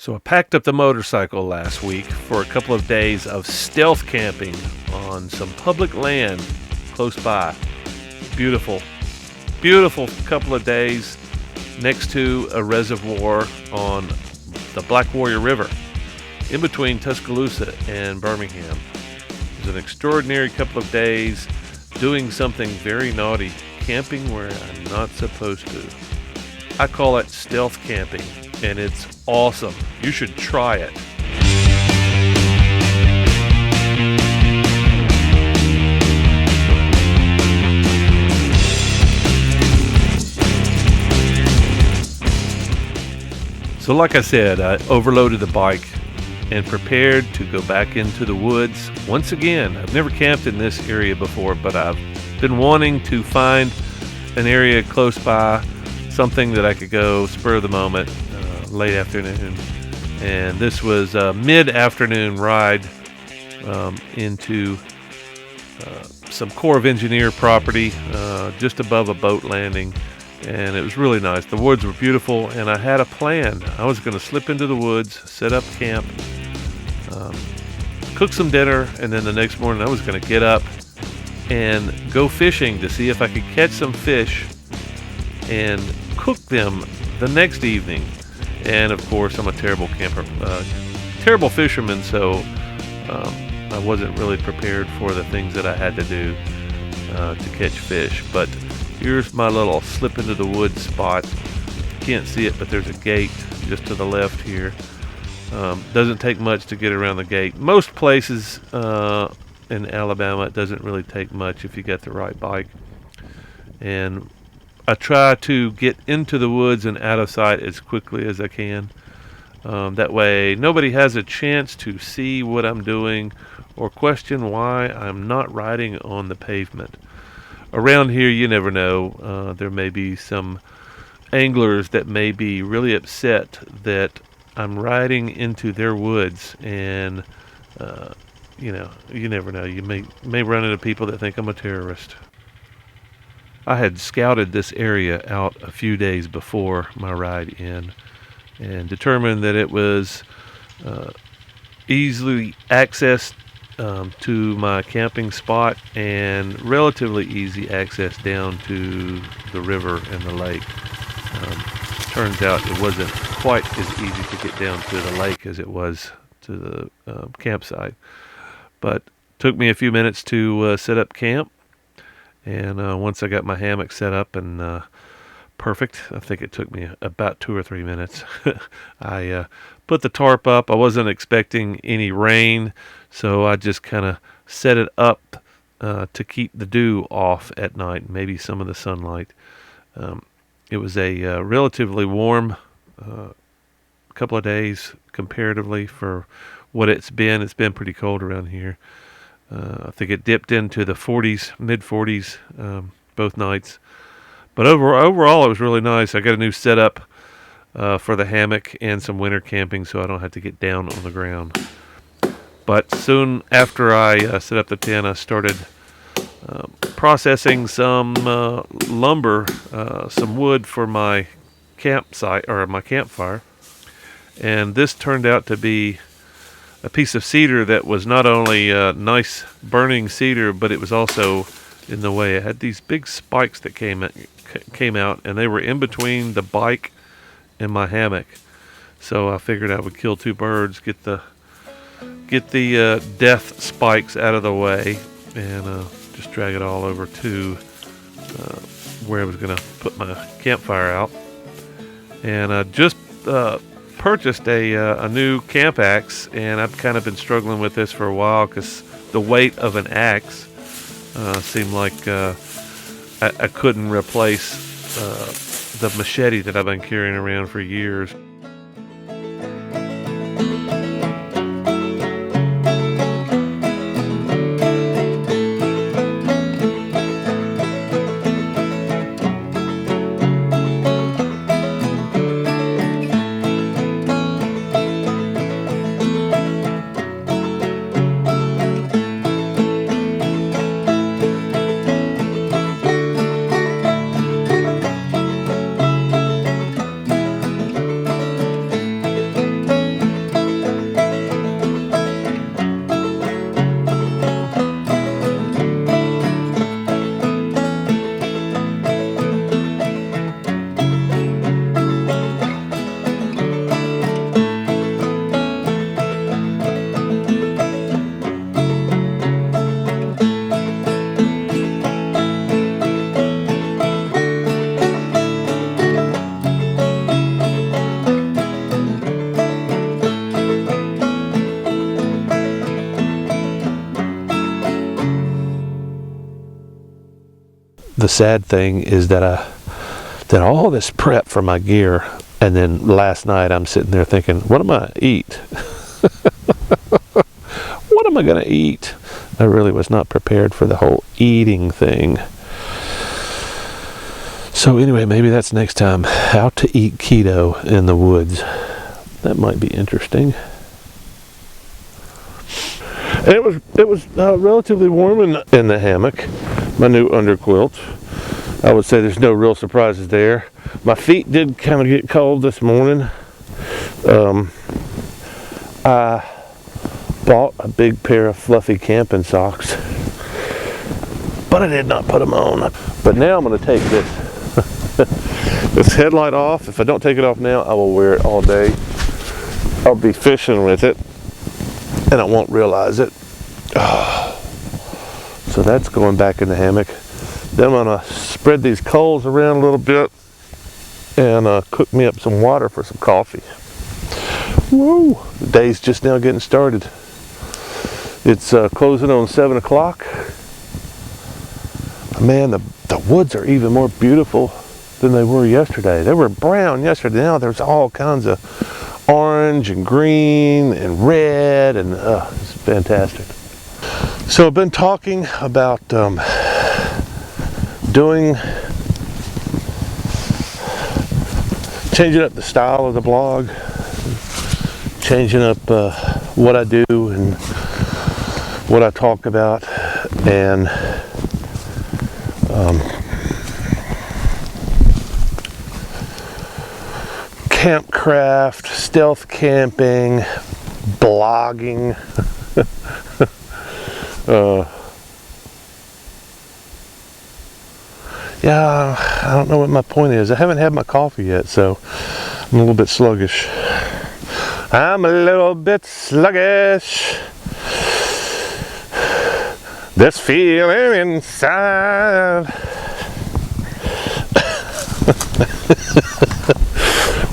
So I packed up the motorcycle last week for a couple of days of stealth camping on some public land close by. Beautiful, beautiful couple of days next to a reservoir on the Black Warrior River in between Tuscaloosa and Birmingham. It was an extraordinary couple of days doing something very naughty, camping where I'm not supposed to. I call it stealth camping, and it's awesome. You should try it. So like I said, I overloaded the bike and prepared to go back into the woods once again. I've never camped in this area before, but I've been wanting to find an area close by, something that I could go spur of the moment, late afternoon. And this was a mid-afternoon ride into some Corps of Engineer property just above a boat landing. And it was really nice. The woods were beautiful, and I had a plan. I was going to slip into the woods, set up camp, cook some dinner, and then the next morning I was going to get up and go fishing to see if I could catch some fish and cook them the next evening. And of course, I'm a terrible camper, terrible fisherman, so I wasn't really prepared for the things that I had to do to catch fish. But here's my little slip into the woods spot. Can't see it, but there's a gate just to the left here. Doesn't take much to get around the gate. Most places in Alabama, it doesn't really take much if you got the right bike. And I try to get into the woods and out of sight as quickly as I can. That way nobody has a chance to see what I'm doing or question why I'm not riding on the pavement. Around here, you never know. There may be some anglers that may be really upset that I'm riding into their woods, and you never know. You may run into people that think I'm a terrorist. I had scouted this area out a few days before my ride in and determined that it was easily accessed to my camping spot and relatively easy access down to the river and the lake. Turns out it wasn't quite as easy to get down to the lake as it was to the campsite. But took me a few minutes to set up camp. And once I got my hammock set up and perfect, I think it took me about 2 or 3 minutes. I put the tarp up. I wasn't expecting any rain, so I just kind of set it up to keep the dew off at night, maybe some of the sunlight. It was a relatively warm couple of days comparatively for what it's been. It's been pretty cold around here. I think it dipped into the 40s, mid-40s, both nights. But overall, it was really nice. I got a new setup for the hammock and some winter camping, so I don't have to get down on the ground. But soon after I set up the tent, I started processing some lumber, some wood for my campsite or my campfire. And this turned out to be a piece of cedar that was not only nice burning cedar, but it was also in the way. It had these big spikes that came out, and they were in between the bike and my hammock. So I figured I would kill two birds, get the death spikes out of the way, and just drag it all over to where I was going to put my campfire out. And I just purchased a new camp axe, and I've kind of been struggling with this for a while because the weight of an axe seemed like I couldn't replace the machete that I've been carrying around for years. sad thing is that I did all this prep for my gear, and then last night I'm sitting there thinking, what am I gonna eat? What am I gonna eat? I really was not prepared for the whole eating thing. So anyway, maybe that's next time. How to eat keto in the woods. That might be interesting. And it was relatively warm in the hammock, my new underquilt. I would say there's no real surprises there. My feet did kind of get cold this morning. I bought a big pair of fluffy camping socks, but I did not put them on. But now I'm going to take this headlight off. If I don't take it off now, I will wear it all day. I'll be fishing with it, and I won't realize it. So that's going back in the hammock. Then I'm gonna spread these coals around a little bit and cook me up some water for some coffee. Woo! The day's just now getting started. It's closing on 7 o'clock. Man, the woods are even more beautiful than they were yesterday. They were brown yesterday. Now there's all kinds of orange and green and red, and it's fantastic. So I've been talking about changing up the style of the blog, changing up what I do and what I talk about, and campcraft, stealth camping, blogging. Yeah, I don't know what my point is. I haven't had my coffee yet, so I'm a little bit sluggish. I'm a little bit sluggish. This feeling inside.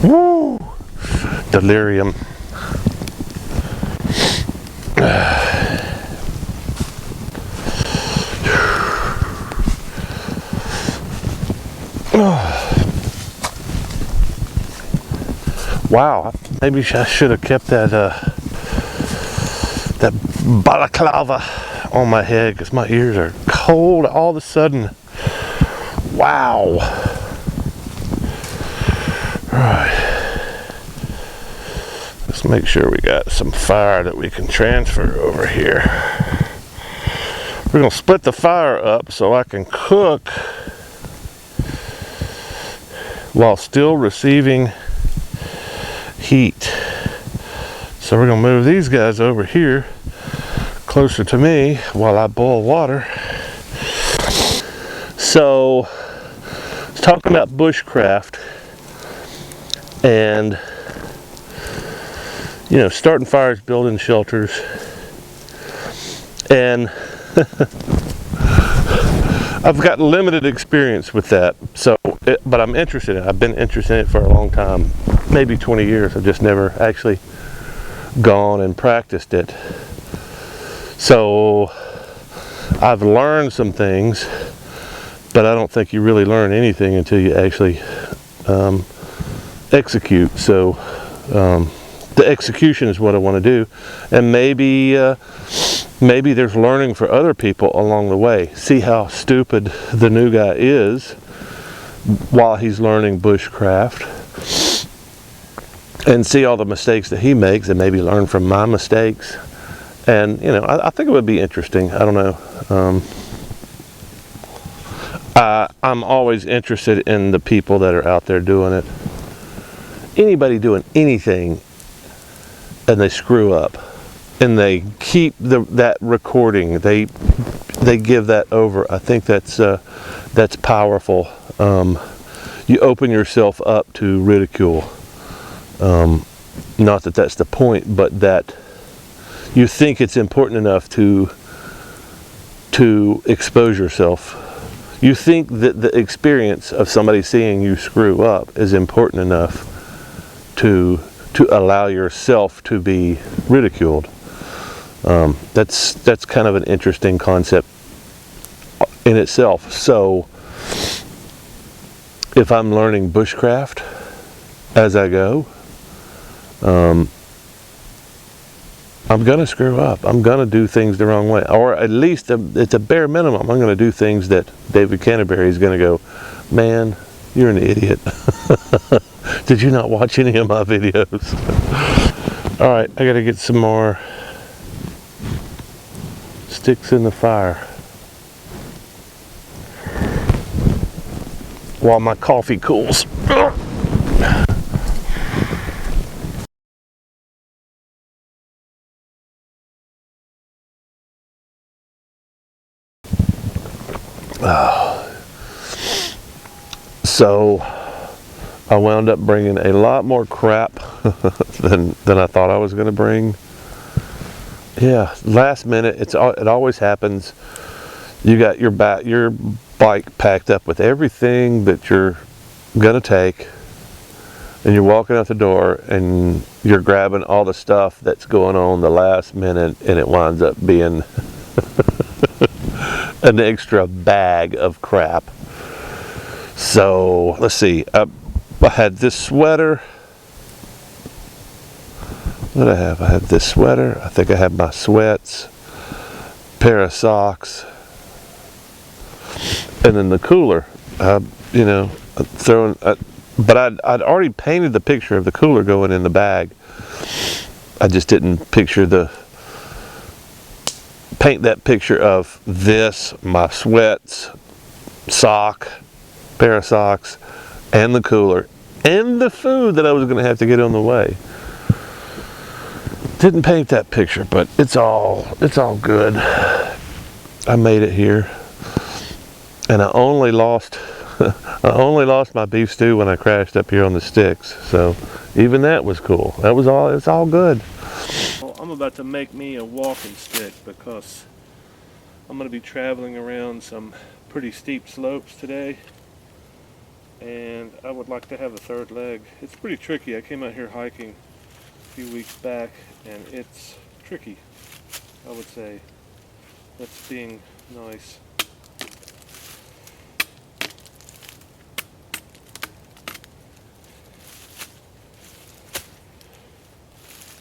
Woo! Delirium. Wow, maybe I should have kept that that balaclava on my head, because my ears are cold all of a sudden. Wow. Right. Let's make sure we got some fire that we can transfer over here. We're going to split the fire up so I can cook while still receiving heat. So we're going to move these guys over here closer to me while I boil water. So I was talking about bushcraft and, you know, starting fires, building shelters, and I've got limited experience with that, but I'm interested in it. I've been interested in it for a long time, maybe 20 years. I've just never actually gone and practiced it. So I've learned some things, but I don't think you really learn anything until you actually execute. So the execution is what I want to do, and maybe there's learning for other people along the way. See how stupid the new guy is while he's learning bushcraft, and see all the mistakes that he makes, and maybe learn from my mistakes. And, you know, I think it would be interesting. I don't know. I'm always interested in the people that are out there doing it. Anybody doing anything and they screw up and they keep that recording, they give that over. I think that's powerful. You open yourself up to ridicule. Not that that's the point, but that you think it's important enough to expose yourself. You think that the experience of somebody seeing you screw up is important enough to allow yourself to be ridiculed. That's kind of an interesting concept in itself. So if I'm learning bushcraft as I go, I'm gonna screw up. I'm gonna do things the wrong way, or at least it's a bare minimum. I'm gonna do things that David Canterbury is gonna go, man, you're an idiot. Did you not watch any of my videos? All right, I gotta get some more sticks in the fire while my coffee cools. So I wound up bringing a lot more crap than I thought I was going to bring. Yeah, last minute, it always happens. You got your bike packed up with everything that you're going to take, and you're walking out the door and you're grabbing all the stuff that's going on the last minute, and it winds up being an extra bag of crap. So let's see, I had this sweater. What did I have? I had this sweater. I think I had my sweats, pair of socks, and then the cooler. You know, but I'd already painted the picture of the cooler going in the bag. I just didn't paint that picture of this, my sweats, pair of socks, and the cooler, and the food that I was going to have to get on the way. Didn't paint that picture, but it's all good. I made it here, and I only lost my beef stew when I crashed up here on the sticks. So even that was cool. It's all good. Well, I'm about to make me a walking stick because I'm going to be traveling around some pretty steep slopes today, and I would like to have a third leg. It's pretty tricky. I came out here hiking a few weeks back, and it's tricky, I would say. That's being nice.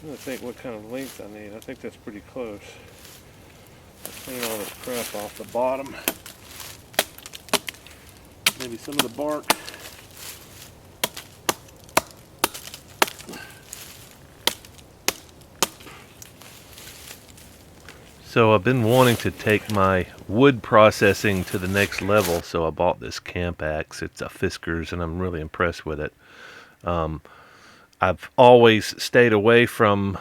I'm trying to think what kind of length I need. I think that's pretty close. I'll clean all this crap off the bottom. Maybe some of the bark. So I've been wanting to take my wood processing to the next level, so I bought this camp axe. It's a Fisker's, and I'm really impressed with it. I've always stayed away from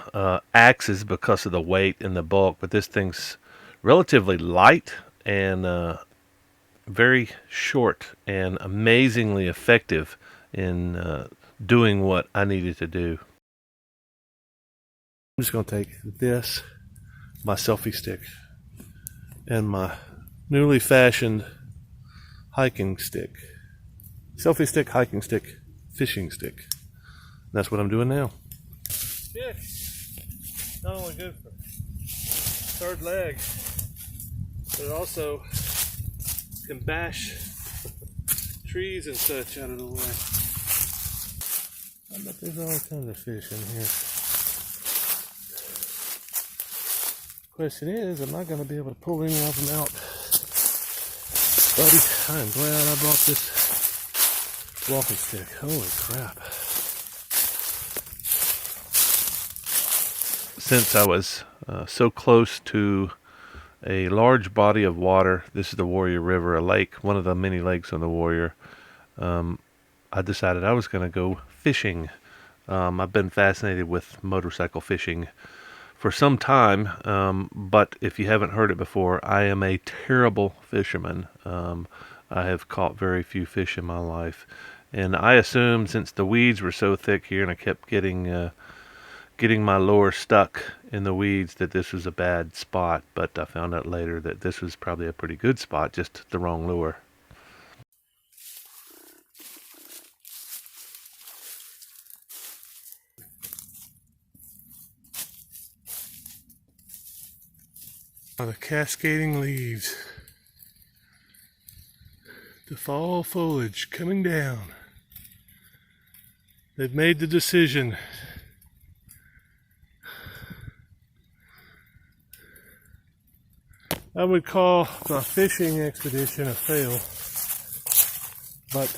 axes because of the weight and the bulk, but this thing's relatively light and very short and amazingly effective in doing what I needed to do. I'm just going to take this, my selfie stick, and my newly fashioned hiking stick. Selfie stick, hiking stick, fishing stick. That's what I'm doing now. Stick, not only good for third leg, but it also can bash trees and such out of the way. I bet there's all kinds of fish in here. Question is, am I going to be able to pull any of them out? Buddy, I am glad I brought this walking stick. Holy crap. Since I was so close to a large body of water, this is the Warrior River, a lake, one of the many lakes on the Warrior, I decided I was going to go fishing. I've been fascinated with motorcycle fishing for some time, but if you haven't heard it before, I am a terrible fisherman. I have caught very few fish in my life, and I assumed since the weeds were so thick here and I kept getting my lure stuck in the weeds that this was a bad spot, but I found out later that this was probably a pretty good spot, just the wrong lure. The cascading leaves. The fall foliage coming down. They've made the decision. I would call my fishing expedition a fail, but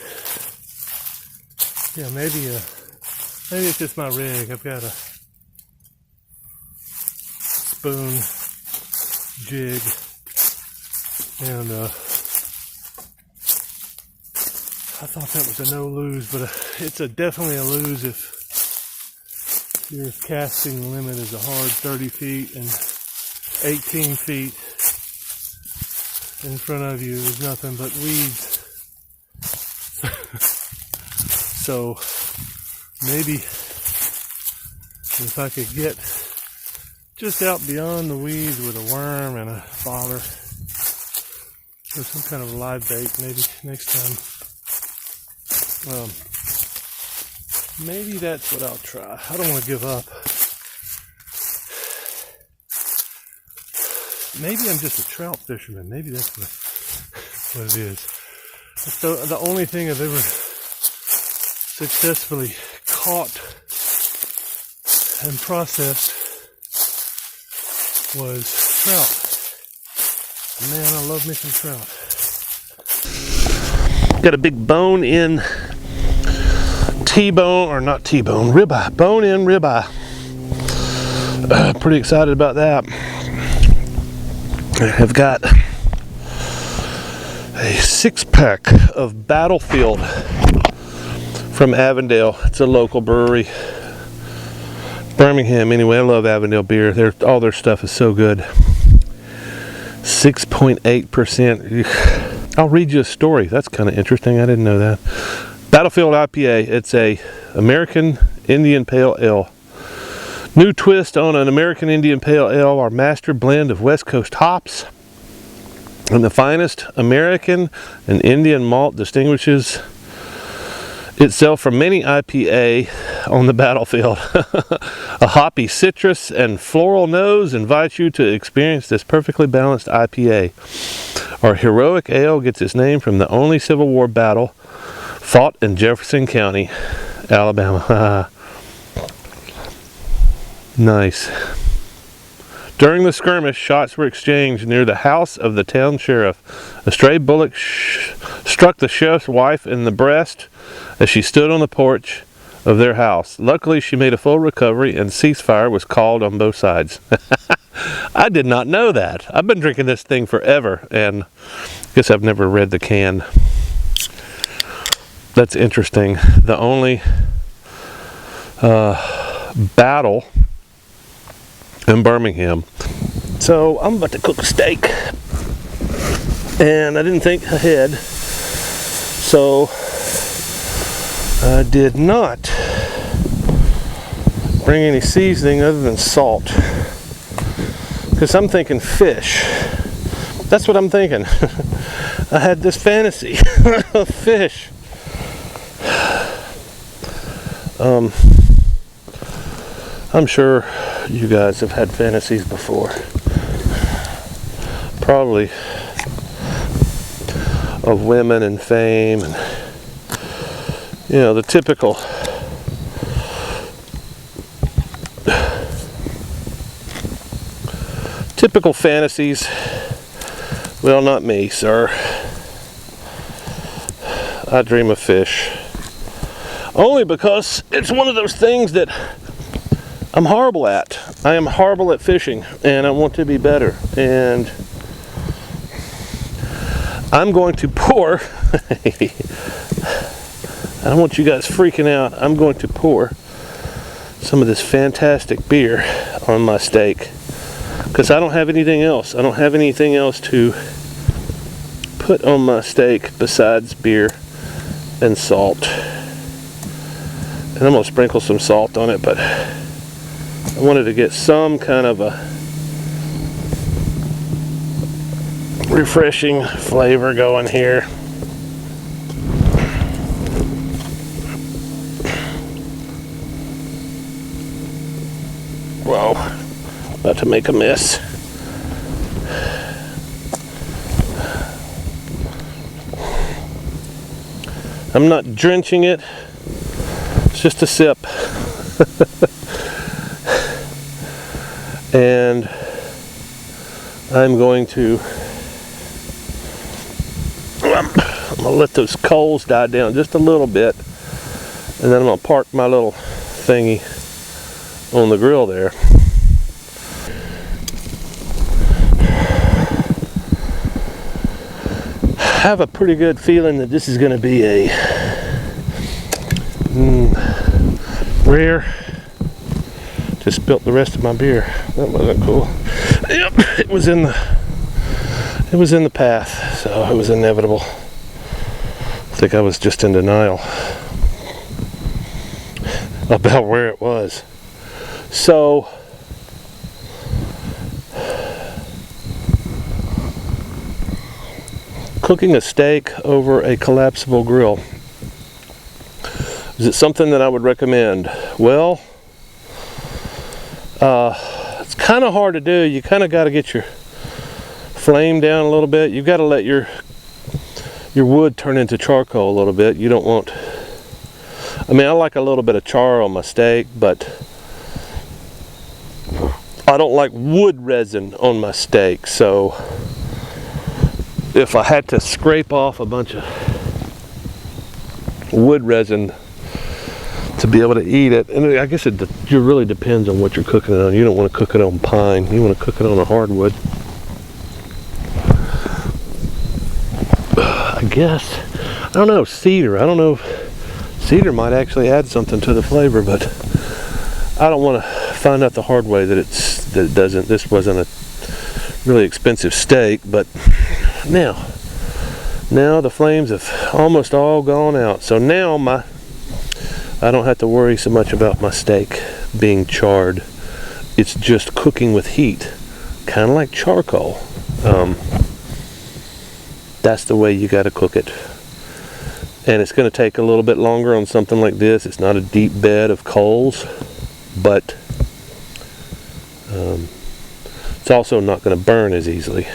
yeah, maybe it's just my rig. I've got a spoon jig, and I thought that was a no lose, but it's definitely a lose if your casting limit is a hard 30 feet and 18 feet in front of you is nothing but weeds. So maybe if I could get just out beyond the weeds with a worm and a bobber or some kind of live bait, maybe next time. Maybe that's what I'll try. I don't want to give up. Maybe I'm just a trout fisherman. Maybe that's what it is. That's the only thing I've ever successfully caught and processed was trout. Man, I love me some trout. Got a big bone-in T-bone, or not T-bone, ribeye. Bone-in ribeye. Pretty excited about that. I've got a 6-pack of Battlefield from Avondale. It's a local brewery, Birmingham. Anyway, I love Avondale beer. All their stuff is so good. 6.8%. I'll read you a story. That's kind of interesting. I didn't know that. Battlefield IPA. It's a American Indian Pale Ale. New twist on an American Indian Pale Ale, our master blend of West Coast hops and the finest American and Indian malt distinguishes itself from many IPA on the battlefield. A hoppy citrus and floral nose invites you to experience this perfectly balanced IPA. Our heroic ale gets its name from the only Civil War battle fought in Jefferson County, Alabama. Nice. During the skirmish, shots were exchanged near the house of the town sheriff. A stray bullet struck the sheriff's wife in the breast as she stood on the porch of their house. Luckily, she made a full recovery and ceasefire was called on both sides. I did not know that. I've been drinking this thing forever, and I guess I've never read the can. That's interesting. The only battle in Birmingham. So I'm about to cook a steak, and I didn't think ahead, so I did not bring any seasoning other than salt, because I'm thinking fish. That's what I'm thinking. I had this fantasy of fish. I'm sure you guys have had fantasies before. Probably of women and fame and, you know, the typical fantasies. Well, not me, sir. I dream of fish. Only because it's one of those things that I'm horrible at. I am horrible at fishing, and I want to be better. And I'm going to pour, I don't want you guys freaking out, I'm going to pour some of this fantastic beer on my steak, because I don't have anything else. I don't have anything else to put on my steak besides beer and salt. And I'm going to sprinkle some salt on it, but I wanted to get some kind of a refreshing flavor going here. Whoa, about to make a mess. I'm not drenching it. It's just a sip. And I'm going to let those coals die down just a little bit, and then I'm going to park my little thingy on the grill there. I have a pretty good feeling that this is going to be a rare. Just spilt the rest of my beer. That wasn't cool. Yep, it was in the path, so it was inevitable. I think I was just in denial about where it was. So cooking a steak over a collapsible grill, is it something that I would recommend? Well, it's kind of hard to do. You kind of got to get your flame down a little bit. You've got to let your wood turn into charcoal a little bit. You don't want, I mean, I like a little bit of char on my steak, but I don't like wood resin on my steak. So if I had to scrape off a bunch of wood resin to be able to eat it, and I guess it really depends on what you're cooking it on. You don't want to cook it on pine. You want to cook it on a hardwood. I guess, I don't know, cedar. I don't know if cedar might actually add something to the flavor, but I don't want to find out the hard way that it doesn't. This wasn't a really expensive steak, but now the flames have almost all gone out. So now I don't have to worry so much about my steak being charred. It's just cooking with heat, kind of like charcoal. That's the way you got to cook it. And it's going to take a little bit longer on something like this. It's not a deep bed of coals, but it's also not going to burn as easily.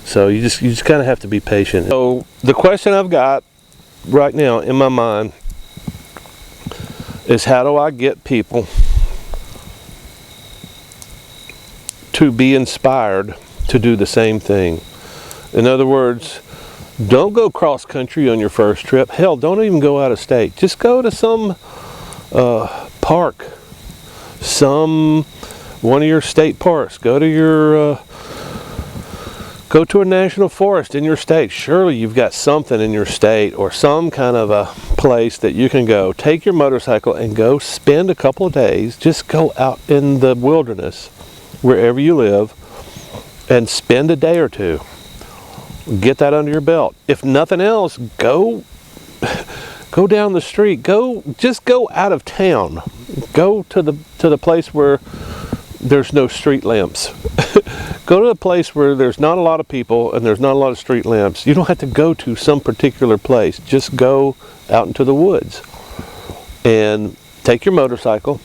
So you just kind of have to be patient. So the question I've got right now in my mind is, how do I get people to be inspired to do the same thing? In other words, don't go cross country on your first trip. Hell, don't even go out of state. Just go to some park, one of your state parks. Go to a national forest in your state. Surely you've got something in your state or some kind of a place that you can go. Take your motorcycle and go spend a couple of days. Just go out in the wilderness, wherever you live, and spend a day or two. Get that under your belt. If nothing else, go down the street. Just go out of town. Go to the place where there's no street lamps. Go to a place where there's not a lot of people and there's not a lot of street lamps. You don't have to go to some particular place. Just go out into the woods and take your motorcycle,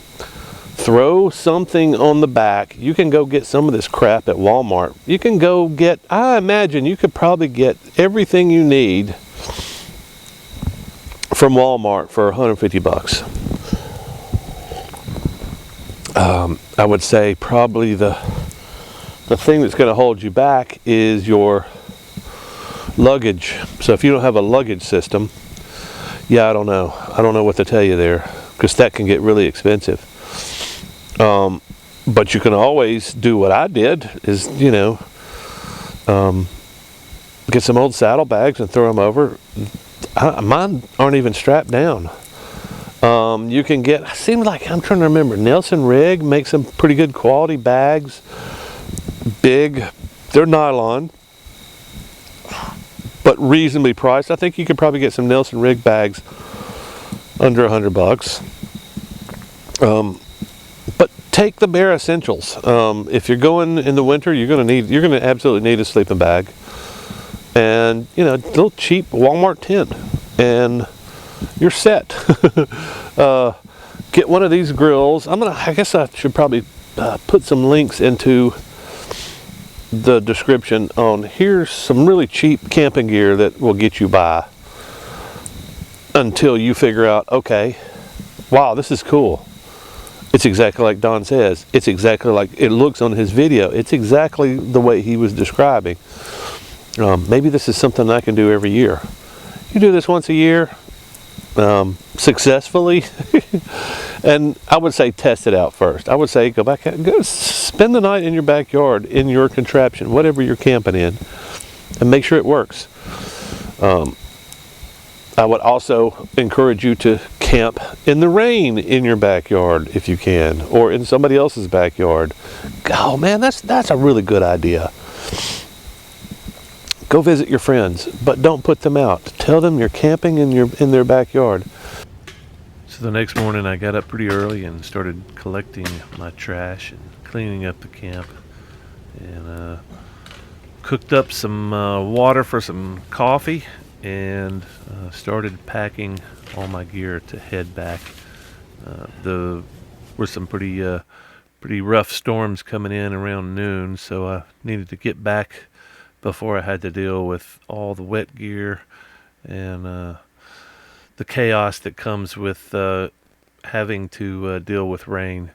throw something on the back. You can go get some of this crap at Walmart. You can go get, I imagine you could probably get everything you need from Walmart for 150 bucks. I would say probably the thing that's going to hold you back is your luggage. So if you don't have a luggage system, yeah, I don't know what to tell you there, because that can get really expensive. But you can always do what I did, is, get some old saddlebags and throw them over. Mine aren't even strapped down. You can get, seems like, I'm trying to remember, Nelson Rig makes some pretty good quality bags. Big, they're nylon, but reasonably priced. I think you could probably get some Nelson Rig bags under $100. But take the bare essentials. If you're going in the winter, you're going to absolutely need a sleeping bag, and a little cheap Walmart tent, and you're set. Get one of these grills. I guess I should probably put some links into the description on, here's some really cheap camping gear that will get you by. until you figure out, okay, wow, this is cool. It's exactly like Don says. It's exactly like it looks on his video. It's exactly the way he was describing. Maybe this is something I can do every year. You do this once a year, successfully, and I would say test it out first. I would say go back, go spend the night in your backyard, in your contraption, whatever you're camping in, and make sure it works. I would also encourage you to camp in the rain in your backyard if you can, or in somebody else's backyard. Oh man, that's a really good idea. Go visit your friends, but don't put them out. Tell them you're camping in their backyard. So the next morning I got up pretty early and started collecting my trash and cleaning up the camp, and cooked up some water for some coffee, and started packing all my gear to head back. There were some pretty rough storms coming in around noon, so I needed to get back before I had to deal with all the wet gear and the chaos that comes with having to deal with rain.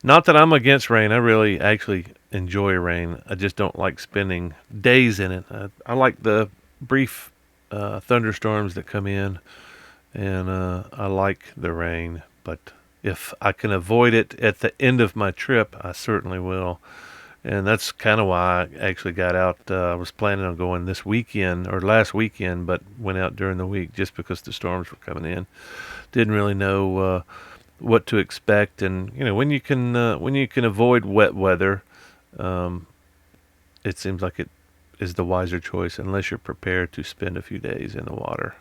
Not that I'm against rain. I really actually enjoy rain. I just don't like spending days in it. I like the brief thunderstorms that come in, and I like the rain, but if I can avoid it at the end of my trip, I certainly will. And that's kind of why I actually got out. I was planning on going this weekend or last weekend, but went out during the week just because the storms were coming in. Didn't really know what to expect, and when you can avoid wet weather, it seems like it is the wiser choice, unless you're prepared to spend a few days in the water.